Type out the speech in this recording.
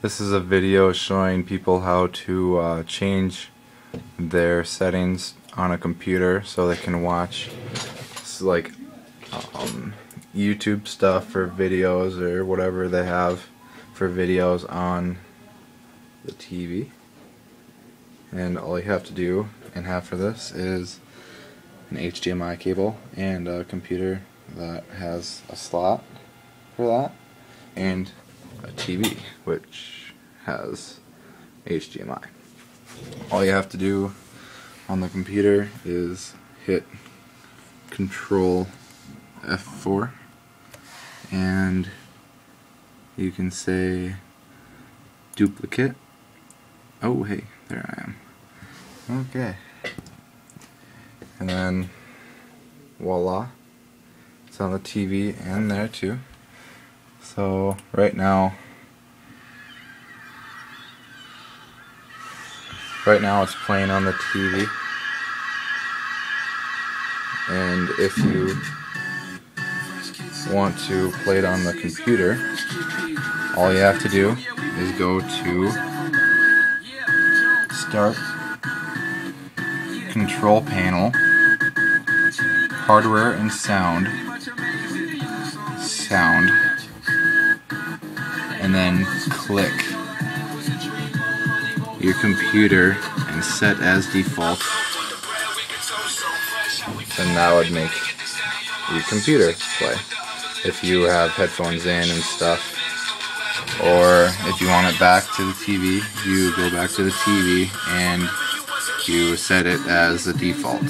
This is a video showing people how to change their settings on a computer so they can watch like YouTube stuff or videos or whatever they have for videos on the TV. And all you have to do and have for this is an HDMI cable and a computer that has a slot for that, and a TV which has HDMI. All you have to do on the computer is hit Control F4 and you can say duplicate. Oh hey, there I am. Okay. And then voila, it's on the TV and there too. So right now it's playing on the TV, and if you want to play it on the computer, all you have to do is go to Start, Control Panel, Hardware and Sound, and then click your computer and set as default. Then that would make your computer play if you have headphones in and stuff. Or if you want it back to the TV, you go back to the TV and you set it as the default.